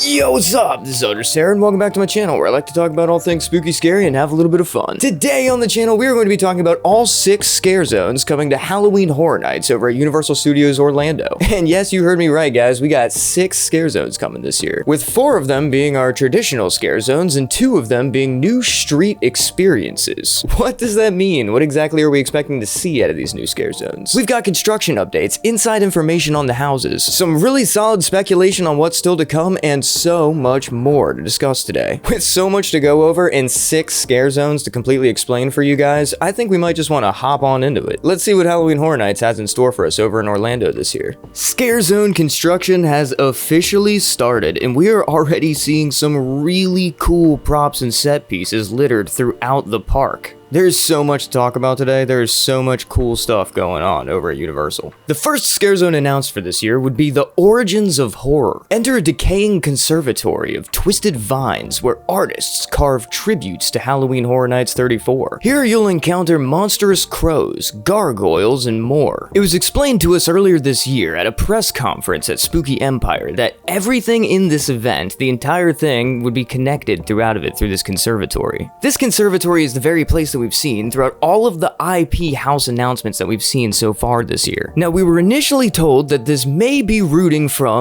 Yo, what's up? This is Sarah, and welcome back to my channel where I like to talk about all things spooky, scary, and have a little bit of fun. Today on the channel, we are going to be talking about all 6 scare zones coming to Halloween Horror Nights over at Universal Studios Orlando. And yes, you heard me right, guys, we got 6 scare zones coming this year, with 4 of them being our traditional scare zones and 2 of them being new street experiences. What does that mean? What exactly are we expecting to see out of these new scare zones? We've got construction updates, inside information on the houses, some really solid speculation on what's still to come, and so much more to discuss today. With so much to go over and 6 scare zones to completely explain for you guys, I think we might just want to hop on into it. Let's see what Halloween Horror Nights has in store for us over in Orlando this year. Scare zone construction has officially started, and we are already seeing some really cool props and set pieces littered throughout the park. There's so much to talk about today. There's so much cool stuff going on over at Universal. The first scare zone announced for this year would be the Origins of Horror. Enter a decaying conservatory of twisted vines where artists carve tributes to Halloween Horror Nights 34. Here you'll encounter monstrous crows, gargoyles, and more. It was explained to us earlier this year at a press conference at Spooky Empire that everything in this event, the entire thing, would be connected throughout of it through this conservatory. This conservatory is the very place that we've seen throughout all of the IP house announcements that we've seen so far this year. Now, we were initially told that this may be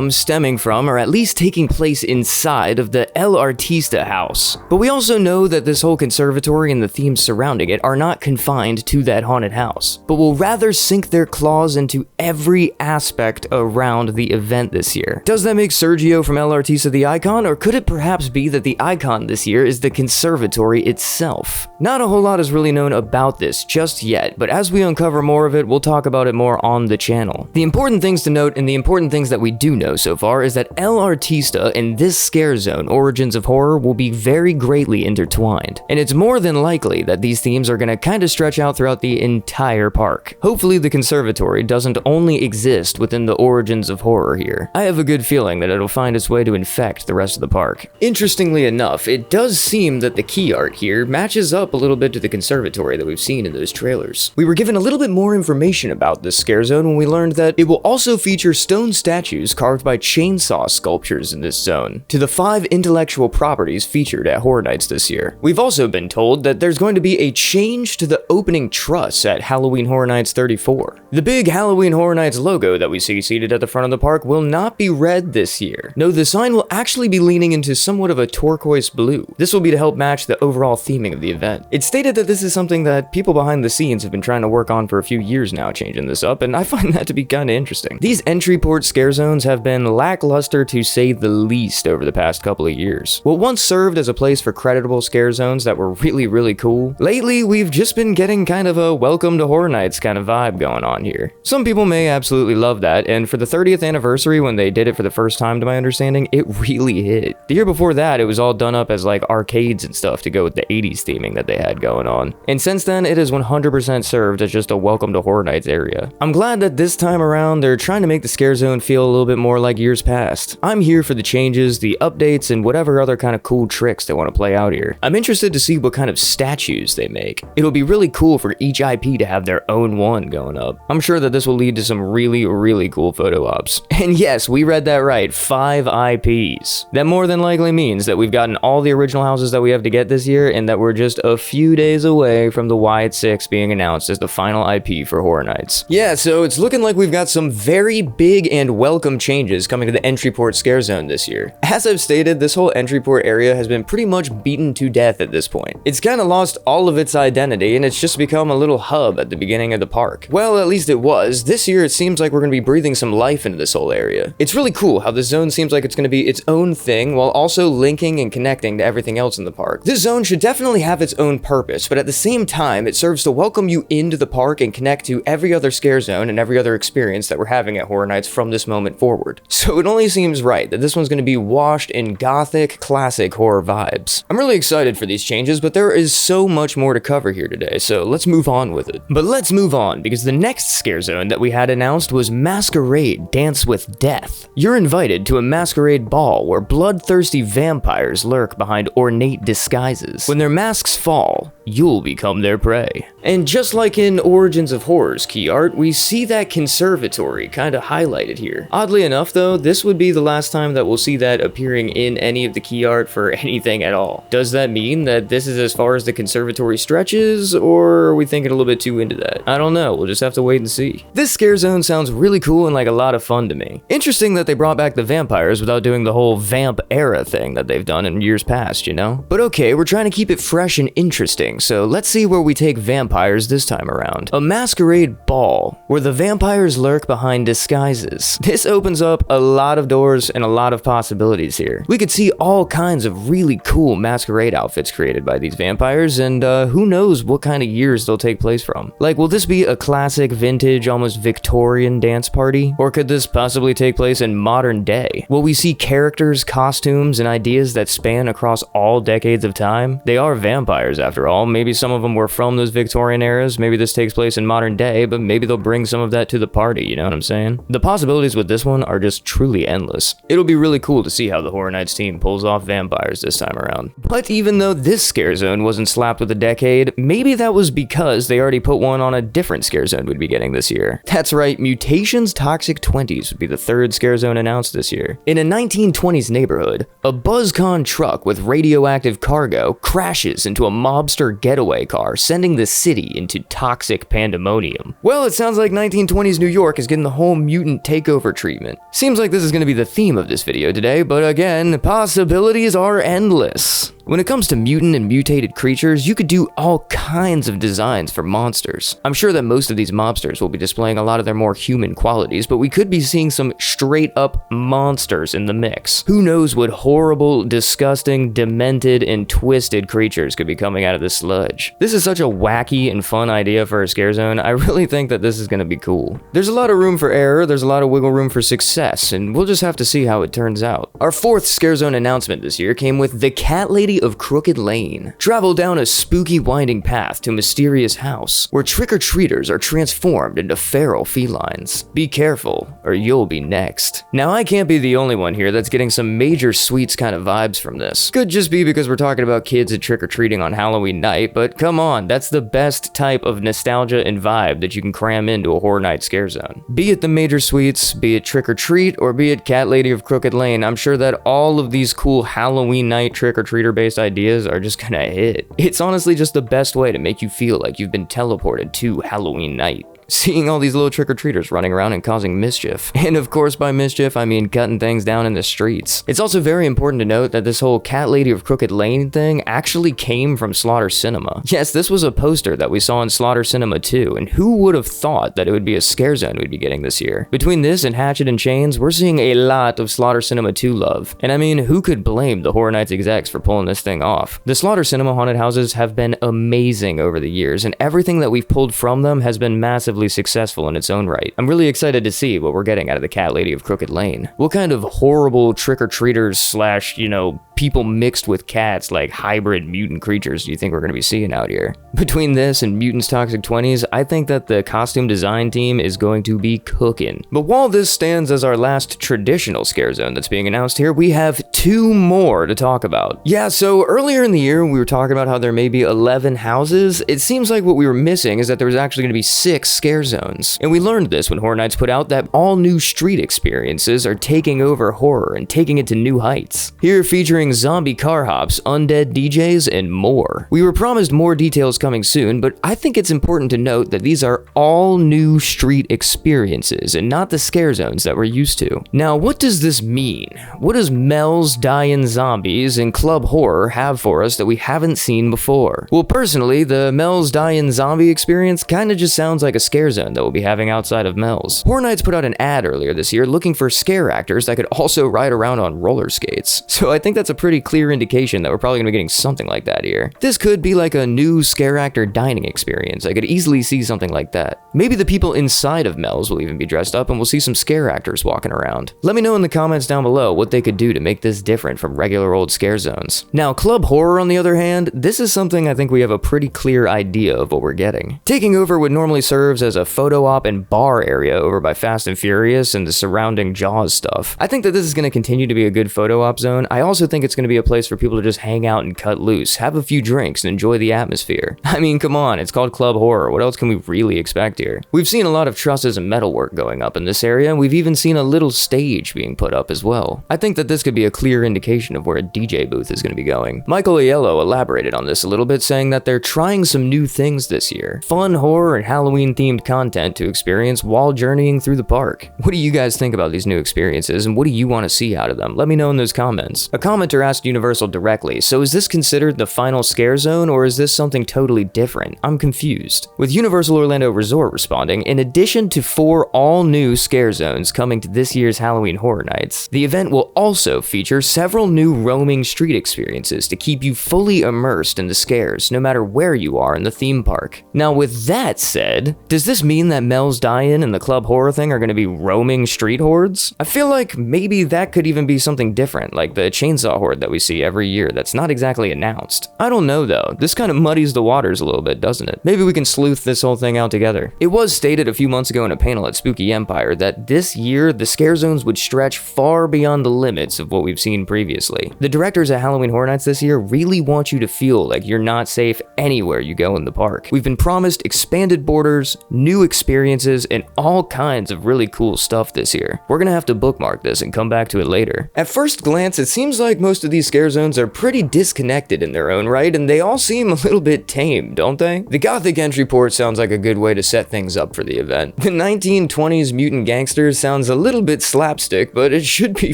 stemming from, or at least taking place inside of the El Artista house. But we also know that this whole conservatory and the themes surrounding it are not confined to that haunted house, but will rather sink their claws into every aspect around the event this year. Does that make Sergio from El Artista the icon, or could it perhaps be that the icon this year is the conservatory itself? Not a whole lot is really known about this just yet, but as we uncover more of it, we'll talk about it more on the channel. The important things to note, and the important things that we do know so far, is that El Artista and this scare zone, Origins of Horror, will be very greatly intertwined. And it's more than likely that these themes are gonna kinda stretch out throughout the entire park. Hopefully the conservatory doesn't only exist within the Origins of Horror here. I have a good feeling that it'll find its way to infect the rest of the park. Interestingly enough, it does seem that the key art here matches up a little bit to the conservatory that we've seen in those trailers. We were given a little bit more information about this scare zone when we learned that it will also feature stone statues carved by chainsaw sculptures in this zone, to the 5 intellectual properties featured at Horror Nights this year. We've also been told that there's going to be a change to the opening truss at Halloween Horror Nights 34. The big Halloween Horror Nights logo that we see seated at the front of the park will not be red this year. No, the sign will actually be leaning into somewhat of a turquoise blue. This will be to help match the overall theming of the event. It's stated that this is something that people behind the scenes have been trying to work on for a few years now, changing this up, and I find that to be kinda interesting. These entry port scare zones have been lackluster to say the least over the past couple of years. What once served as a place for creditable scare zones that were really cool, lately we've just been getting kind of a welcome to Horror Nights kind of vibe going on here. Some people may absolutely love that, and for the 30th anniversary when they did it for the first time, to my understanding, it really hit. The year before that, it was all done up as like arcades and stuff to go with the 80s theming that they had going on. And since then, it has 100% served as just a welcome to Horror Nights area. I'm glad that this time around, they're trying to make the scare zone feel a little bit more like years past. I'm here for the changes, the updates, and whatever other kind of cool tricks they want to play out here. I'm interested to see what kind of statues they make. It'll be really cool for each IP to have their own one going up. I'm sure that this will lead to some really cool photo ops. And yes, we read that right, 5 IPs. That more than likely means that we've gotten all the original houses that we have to get this year, and that we're just a few days away from the Wyatt 6 being announced as the final IP for Horror Nights. Yeah, so it's looking like we've got some very big and welcome changes coming to the entry port scare zone this year. As I've stated, this whole entry port area has been pretty much beaten to death at this point. It's kind of lost all of its identity, and it's just become a little hub at the beginning of the park. Well, at least it was. This year, it seems like we're going to be breathing some life into this whole area. It's really cool how this zone seems like it's going to be its own thing while also linking and connecting to everything else in the park. This zone should definitely have its own purpose, but at the same time, it serves to welcome you into the park and connect to every other scare zone and every other experience that we're having at Horror Nights from this moment forward. So it only seems right that this one's going to be washed in gothic, classic horror vibes. I'm really excited for these changes, but there is so much more to cover here today, so let's move on with it. But let's move on, because the next scare zone that we had announced was Masquerade Dance With Death. You're invited to a masquerade ball where bloodthirsty vampires lurk behind ornate disguises. When their masks fall, you'll become their prey. And just like in Origins of Horror's key art, we see that conservatory kinda highlighted here. Oddly enough though, this would be the last time that we'll see that appearing in any of the key art for anything at all. Does that mean that this is as far as the conservatory stretches, or are we thinking a little bit too into that? I don't know, we'll just have to wait and see. This scare zone sounds really cool and like a lot of fun to me. Interesting that they brought back the vampires without doing the whole vamp era thing that they've done in years past, you know? But okay, we're trying to keep it fresh and interesting, so let's see where we take vampires this time around. A masquerade ball, where the vampires lurk behind disguises. This opens up a lot of doors and a lot of possibilities here. We could see all kinds of really cool masquerade outfits created by these vampires, and who knows what kind of years they'll take place from. Like, will this be a classic, vintage, almost Victorian dance party? Or could this possibly take place in modern day? Will we see characters, costumes, and ideas that span across all decades of time? They are vampires after all. Maybe some of them were from those Victorian eras, maybe this takes place in modern day, but maybe they'll bring some of that to the party, you know what I'm saying? The possibilities with this one are just truly endless. It'll be really cool to see how the Horror Nights team pulls off vampires this time around. But even though this scare zone wasn't slapped with a decade, maybe that was because they already put one on a different scare zone we'd be getting this year. That's right, Mutations Toxic Twenties would be the third scare zone announced this year. In a 1920s neighborhood, a BuzzCon truck with radioactive cargo crashes into a mobster getaway car, sending the city into toxic pandemonium. Well, it sounds like 1920s New York is getting the whole mutant takeover treatment. Seems like this is going to be the theme of this video today, but again, possibilities are endless. When it comes to mutant and mutated creatures, you could do all kinds of designs for monsters. I'm sure that most of these mobsters will be displaying a lot of their more human qualities, but we could be seeing some straight up monsters in the mix. Who knows what horrible, disgusting, demented, and twisted creatures could be coming out of this sludge. This is such a wacky and fun idea for a scare zone. I really think that this is going to be cool. There's a lot of room for error, there's a lot of wiggle room for success, and we'll just have to see how it turns out. Our fourth scare zone announcement this year came with the Cat Lady of Crooked Lane. Travel down a spooky winding path to a mysterious house where trick-or-treaters are transformed into feral felines. Be careful, or you'll be next. Now, I can't be the only one here that's getting some major sweets kind of vibes from this. Could just be because we're talking about kids and trick-or-treating on Halloween night, but come on, that's the best type of nostalgia and vibe that you can cram into a Horror Night scare zone. Be it the major sweets, be it trick-or-treat, or be it Cat Lady of Crooked Lane, I'm sure that all of these cool Halloween night trick-or-treater based ideas are just gonna hit. It's honestly just the best way to make you feel like you've been teleported to Halloween night. Seeing all these little trick-or-treaters running around and causing mischief. And of course by mischief, I mean cutting things down in the streets. It's also very important to note that this whole Cat Lady of Crooked Lane thing actually came from Slaughter Cinema. Yes, this was a poster that we saw in Slaughter Cinema 2, and who would have thought that it would be a scare zone we'd be getting this year? Between this and Hatchet and Chains, we're seeing a lot of Slaughter Cinema 2 love. And I mean, who could blame the Horror Nights execs for pulling this thing off? The Slaughter Cinema haunted houses have been amazing over the years, and everything that we've pulled from them has been massively successful in its own right. I'm really excited to see what we're getting out of the Cat Lady of Crooked Lane. What kind of horrible trick-or-treaters slash, you know, people mixed with cats, like hybrid mutant creatures, do you think we're going to be seeing out here? Between this and Mutants Toxic Twenties, I think that the costume design team is going to be cooking. But while this stands as our last traditional scare zone that's being announced here, we have two more to talk about. Yeah, so earlier in the year, we were talking about how there may be 11 houses. It seems like what we were missing is that there was actually going to be 6 scare zones. And we learned this when Horror Nights put out that all new street experiences are taking over horror and taking it to new heights. Here featuring zombie car hops, undead DJs, and more. We were promised more details coming soon, but I think it's important to note that these are all new street experiences and not the scare zones that we're used to. Now, what does this mean? What does Mel's Dying Zombies and Club Horror have for us that we haven't seen before? Well, personally, the Mel's Dying Zombie experience kinda just sounds like a scare zone that we'll be having outside of Mel's. Horror Nights put out an ad earlier this year looking for scare actors that could also ride around on roller skates. So I think that's a pretty clear indication that we're probably gonna be getting something like that here. This could be like a new scare actor dining experience. I could easily see something like that. Maybe the people inside of Mel's will even be dressed up and we'll see some scare actors walking around. Let me know in the comments down below what they could do to make this different from regular old scare zones. Now, Club Horror, on the other hand, this is something I think we have a pretty clear idea of what we're getting. Taking over what normally serves as a photo op and bar area over by Fast and Furious and the surrounding Jaws stuff. I think that this is going to continue to be a good photo op zone. I also think it's going to be a place for people to just hang out and cut loose, have a few drinks, and enjoy the atmosphere. I mean, come on, it's called Club Horror. What else can we really expect here? We've seen a lot of trusses and metalwork going up in this area, and we've even seen a little stage being put up as well. I think that this could be a clear indication of where a DJ booth is going to be going. Michael Aiello elaborated on this a little bit, saying that they're trying some new things this year. Fun horror and Halloween-themed content to experience while journeying through the park. What do you guys think about these new experiences, and what do you want to see out of them? Let me know in those comments. A commenter asked Universal directly, so is this considered the final scare zone, or is this something totally different? I'm confused. With Universal Orlando Resort responding, in addition to 4 all-new scare zones coming to this year's Halloween Horror Nights, the event will also feature several new roaming street experiences to keep you fully immersed in the scares, no matter where you are in the theme park. Now, with that said, does this mean that Mel's Die-In and the Club Horror thing are going to be roaming street hordes? I feel like maybe that could even be something different, like the chainsaw horde that we see every year that's not exactly announced. I don't know though, this kind of muddies the waters a little bit, doesn't it? Maybe we can sleuth this whole thing out together. It was stated a few months ago in a panel at Spooky Empire that this year the scare zones would stretch far beyond the limits of what we've seen previously. The directors at Halloween Horror Nights this year really want you to feel like you're not safe anywhere you go in the park. We've been promised expanded borders, new experiences, and all kinds of really cool stuff this year. We're gonna have to bookmark this and come back to it later. At first glance, it seems like most of these scare zones are pretty disconnected in their own right, and they all seem a little bit tame, don't they? The Gothic entry port sounds like a good way to set things up for the event. The 1920s mutant gangsters sounds a little bit slapstick, but it should be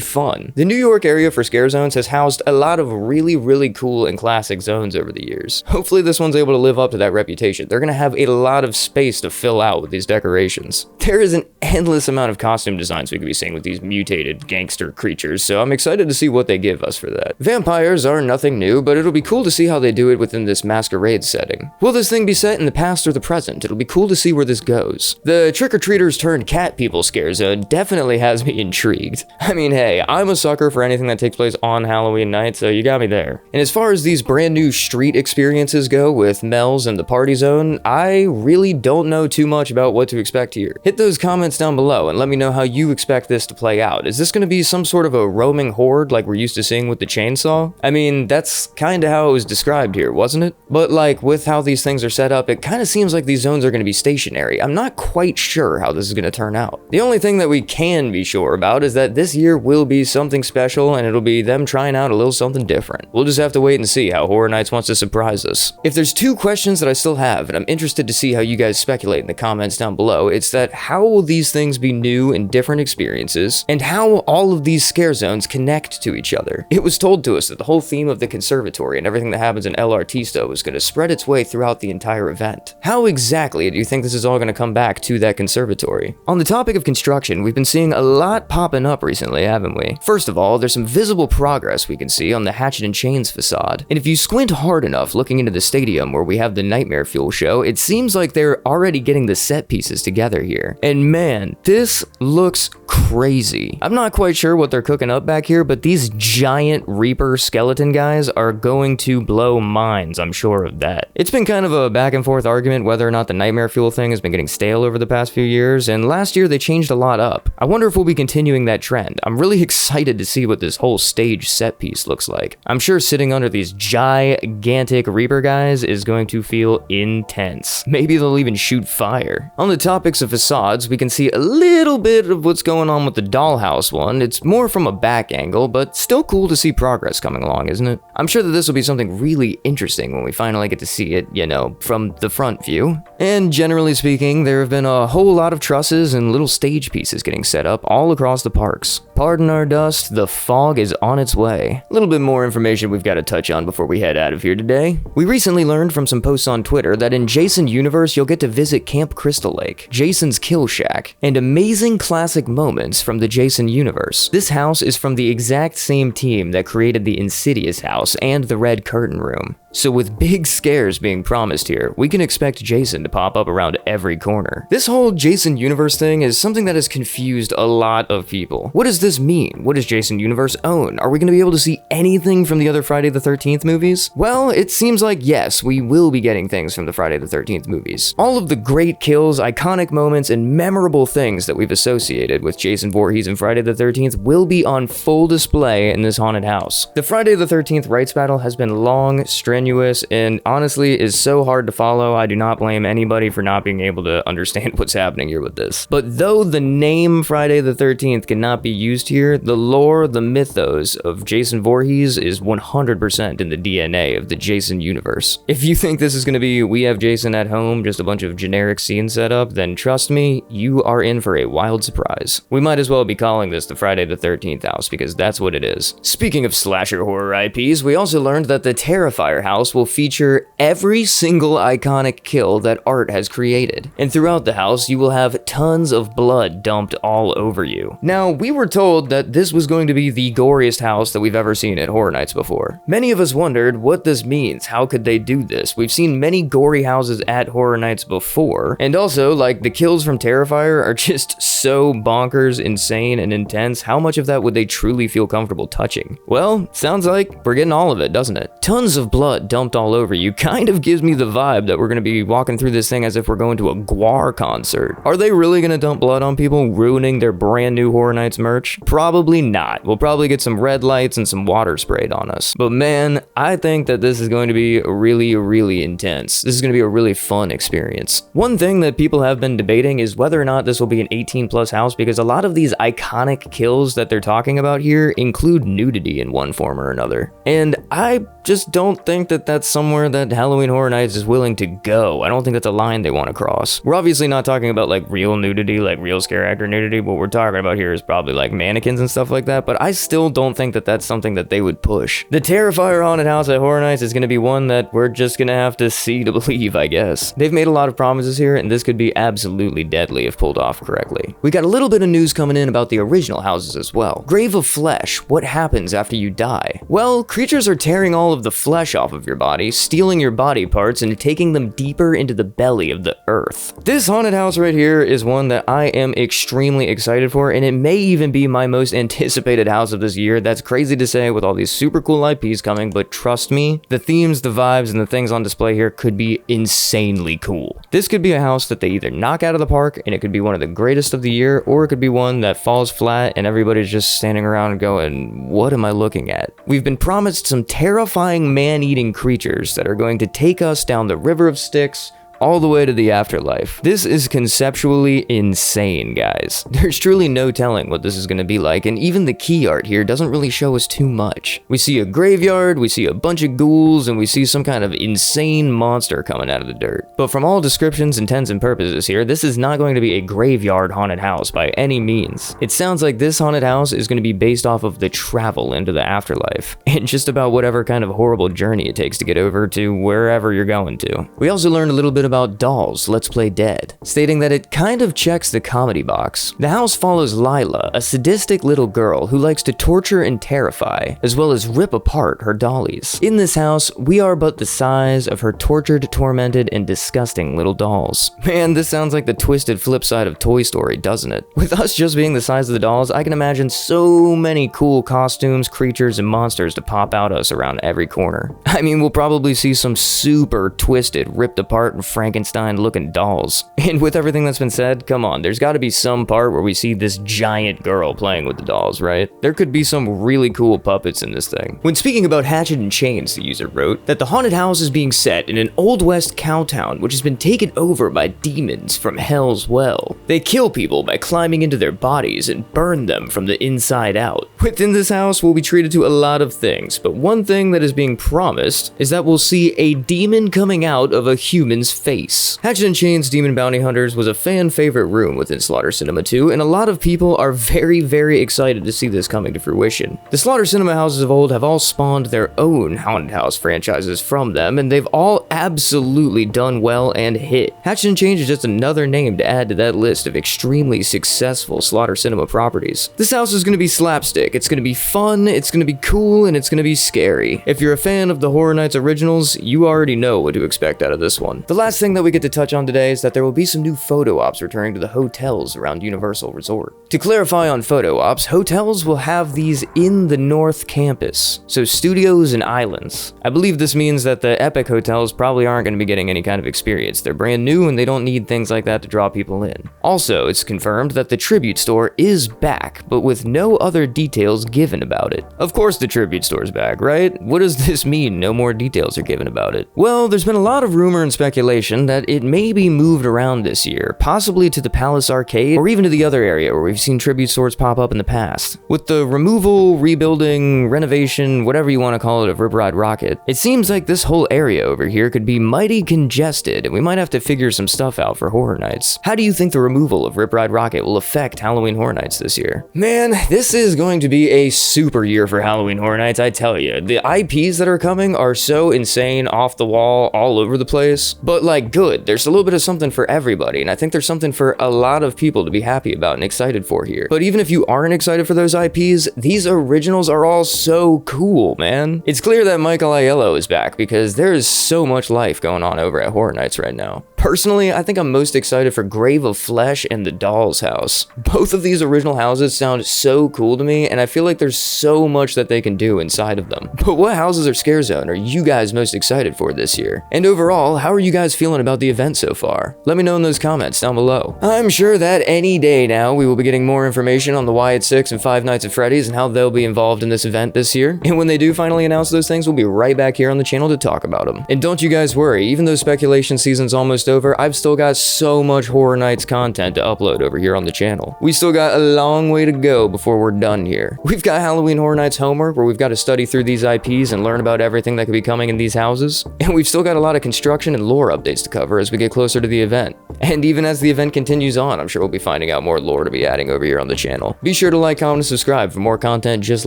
fun. The New York area for scare zones has housed a lot of really cool and classic zones over the years. Hopefully this one's able to live up to that reputation. They're gonna have a lot of space to fill out with these decorations. There is an endless amount of costume designs we could be seeing with these mutated gangster creatures, so I'm excited to see what they give us for that. Vampires are nothing new, but it'll be cool to see how they do it within this masquerade setting. Will this thing be set in the past or the present? It'll be cool to see where this goes. The trick-or-treaters turned cat people scare zone definitely has me intrigued. I mean, hey, I'm a sucker for anything that takes place on Halloween night, so you got me there. And as far as these brand new street experiences go with Mel's and the party zone, I really don't know too much about what to expect here. Hit those comments down below and let me know how you expect this to play out. Is this going to be some sort of a roaming horde like we're used to seeing with the chainsaw? I mean, that's kind of how it was described here, wasn't it? But like, with how these things are set up, it kind of seems like these zones are going to be stationary. I'm not quite sure how this is going to turn out. The only thing that we can be sure about is that this year will be something special, and it'll be them trying out a little something different. We'll just have to wait and see how Horror Nights wants to surprise us. If there's 2 questions that I still have, and I'm interested to see how you guys speculate in the comments down below, it's that how will these things be new and different experiences, and how will all of these scare zones connect to each other? It was told to us that the whole theme of the conservatory and everything that happens in El Artista was going to spread its way throughout the entire event. How exactly do you think this is all going to come back to that conservatory? On the topic of construction, we've been seeing a lot popping up recently, haven't we? First of all, there's some visible progress we can see on the Hatchet and Chains facade. And if you squint hard enough looking into the stadium where we have the Nightmare Fuel show, it seems like they're already getting the set pieces together here. And man, this looks crazy. I'm not quite sure what they're cooking up back here, but these giant Reaper skeleton guys are going to blow minds, I'm sure of that. It's been kind of a back and forth argument whether or not the Nightmare Fuel thing has been getting stale over the past few years, and last year they changed a lot up. I wonder if we'll be continuing that trend. I'm really excited to see what this whole stage set piece looks like. I'm sure sitting under these gigantic Reaper guys is going to feel intense. Maybe they'll even shoot fire. On the topics of facades, we can see a little bit of what's going on with the dollhouse one. It's more from a back angle, but still cool to see progress coming along, isn't it? I'm sure that this will be something really interesting when we finally get to see it, you know, from the front view. And generally speaking, there have been a whole lot of trusses and little stage pieces getting set up all across the parks. Pardon our dust, the fog is on its way. A little bit more information we've got to touch on before we head out of here today. We recently learned from some posts on Twitter that in Jason Universe you'll get to visit Camp Crystal Lake, Jason's Kill Shack, and amazing classic moments from the Jason Universe. This house is from the exact same team that created the Insidious house and the Red Curtain Room. So with big scares being promised here, we can expect Jason to pop up around every corner. This whole Jason universe thing is something that has confused a lot of people. What does this mean? What does Jason universe own? Are we going to be able to see anything from the other Friday the 13th movies? Well, it seems like yes, we will be getting things from the Friday the 13th movies. All of the great kills, iconic moments, and memorable things that we've associated with Jason Voorhees and Friday the 13th will be on full display in this haunted house. The Friday the 13th rights battle has been long, strenuous, and honestly is so hard to follow. I do not blame anybody for not being able to understand what's happening here with this. But though the name Friday the 13th cannot be used here, the lore, the mythos of Jason Voorhees is 100% in the DNA of the Jason universe. If you think this is going to be we have Jason at home, just a bunch of generic scenes set up, then trust me, you are in for a wild surprise. We might as well be calling this the Friday the 13th house because that's what it is. Speaking of slasher horror IPs, we also learned that the Terrifier house will feature every single iconic kill that art has created. And throughout the house, you will have tons of blood dumped all over you. Now, we were told that this was going to be the goriest house that we've ever seen at Horror Nights before. Many of us wondered what this means. How could they do this? We've seen many gory houses at Horror Nights before, and also, like, the kills from Terrifier are just so bonkers, insane, and intense. How much of that would they truly feel comfortable touching? Well, sounds like we're getting all of it, doesn't it? Tons of blood dumped all over you kind of gives me the vibe that we're gonna be walking through this thing as if we're going to a Gwar concert. Are they really gonna dump blood on people, ruining their brand new Horror Nights merch? Probably not. We'll probably get some red lights and some water sprayed on us. But man, I think that this is going to be really, really intense. This is going to be a really fun experience. One thing that people have been debating is whether or not this will be an 18+ house, because a lot of these iconic kills that they're talking about here include nudity in one form or another. And I just don't think that that's somewhere that Halloween Horror Nights is willing to go. I don't think that's a line they want to cross. We're obviously not talking about like real nudity, like real scare actor nudity. What we're talking about here is probably like mannequins and stuff like that, but I still don't think that that's something that they would push. The Terrifier haunted house at Horror Nights is going to be one that we're just going to have to see to believe, I guess. They've made a lot of promises here, and this could be absolutely deadly if pulled off correctly. We got a little bit of news coming in about the original houses as well. Grave of Flesh, what happens after you die? Well, creatures are tearing all of the flesh off of your body, stealing your body parts, and taking them deeper into the belly of the earth. This haunted house right here is one that I am extremely excited for, and it may even be my most anticipated house of this year. That's crazy to say with all these super cool IPs coming, but trust me, the themes, the vibes, and the things on display here could be insanely cool. This could be a house that they either knock out of the park, and it could be one of the greatest of the year, or it could be one that falls flat and everybody's just standing around going, what am I looking at? We've been promised some terrifying man-eating creatures that are going to take us down the river of Styx all the way to the afterlife. This is conceptually insane, guys. There's truly no telling what this is going to be like, and even the key art here doesn't really show us too much. We see a graveyard, we see a bunch of ghouls, and we see some kind of insane monster coming out of the dirt. But from all descriptions, intents, and purposes here, this is not going to be a graveyard haunted house by any means. It sounds like this haunted house is going to be based off of the travel into the afterlife, and just about whatever kind of horrible journey it takes to get over to wherever you're going to. We also learned a little bit about Dolls, Let's Play Dead, stating that it kind of checks the comedy box. The house follows Lila, a sadistic little girl who likes to torture and terrify, as well as rip apart her dollies. In this house, we are but the size of her tortured, tormented, and disgusting little dolls. Man, this sounds like the twisted flip side of Toy Story, doesn't it? With us just being the size of the dolls, I can imagine so many cool costumes, creatures, and monsters to pop out us around every corner. I mean, we'll probably see some super twisted, ripped apart, and Frankenstein-looking dolls. And with everything that's been said, come on, there's gotta be some part where we see this giant girl playing with the dolls, right? There could be some really cool puppets in this thing. When speaking about Hatchet and Chains, the user wrote that the haunted house is being set in an Old West cowtown which has been taken over by demons from Hell's Well. They kill people by climbing into their bodies and burn them from the inside out. Within this house, we'll be treated to a lot of things, but one thing that is being promised is that we'll see a demon coming out of a human's face. HHN's Demon Bounty Hunters was a fan favorite room within Slaughter Cinema 2, and a lot of people are very excited to see this coming to fruition. The Slaughter Cinema houses of old have all spawned their own haunted house franchises from them, and they've all absolutely done well and hit. HHN is just another name to add to that list of extremely successful Slaughter Cinema properties. This house is going to be slapstick, it's going to be fun, it's going to be cool, and it's going to be scary. If you're a fan of the Horror Nights originals, you already know what to expect out of this one. The last thing that we get to touch on today is that there will be some new photo ops returning to the hotels around Universal Resort. To clarify on photo ops, hotels will have these in the North Campus, so studios and islands. I believe this means that the Epic hotels probably aren't going to be getting any kind of experience. They're brand new and they don't need things like that to draw people in. Also, it's confirmed that the Tribute Store is back, but with no other details given about it. Of course the Tribute Store's back, right? What does this mean, no more details are given about it? Well, there's been a lot of rumor and speculation that it may be moved around this year, possibly to the Palace Arcade, or even to the other area where we've seen Tribute Stores pop up in the past. With the removal, rebuilding, renovation, whatever you want to call it, of Rip Ride Rockit, it seems like this whole area over here could be mighty congested, and we might have to figure some stuff out for Horror Nights. How do you think the removal of Rip Ride Rockit will affect Halloween Horror Nights this year? Man, this is going to be a super year for Halloween Horror Nights, I tell you. The IPs that are coming are so insane, off the wall, all over the place, but like good. There's a little bit of something for everybody, and I think there's something for a lot of people to be happy about and excited for here. But even if you aren't excited for those IPs, these originals are all so cool, man. It's clear that Michael Aiello is back because there is so much life going on over at Horror Nights right now. Personally, I think I'm most excited for Grave of Flesh and The Doll's House. Both of these original houses sound so cool to me, and I feel like there's so much that they can do inside of them. But what houses or Scare Zone are you guys most excited for this year? And overall, how are you guys feeling about the event so far? Let me know in those comments down below. I'm sure that any day now we will be getting more information on the Wyatt 6 and Five Nights at Freddy's and how they'll be involved in this event this year. And when they do finally announce those things, we'll be right back here on the channel to talk about them. And don't you guys worry, even though speculation season's almost over, I've still got so much Horror Nights content to upload over here on the channel. We still got a long way to go before we're done here. We've got Halloween Horror Nights homework where we've got to study through these IPs and learn about everything that could be coming in these houses. And we've still got a lot of construction and lore updates to cover as we get closer to the event. And even as the event continues on, I'm sure we'll be finding out more lore to be adding over here on the channel. Be sure to like, comment, and subscribe for more content just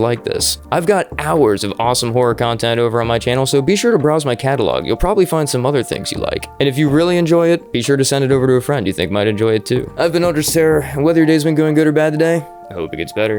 like this. I've got hours of awesome horror content over on my channel, so be sure to browse my catalog. You'll probably find some other things you like. And if you really enjoy it, be sure to send it over to a friend you think might enjoy it too. I've been Elder Terror, and whether your day's been going good or bad today, I hope it gets better.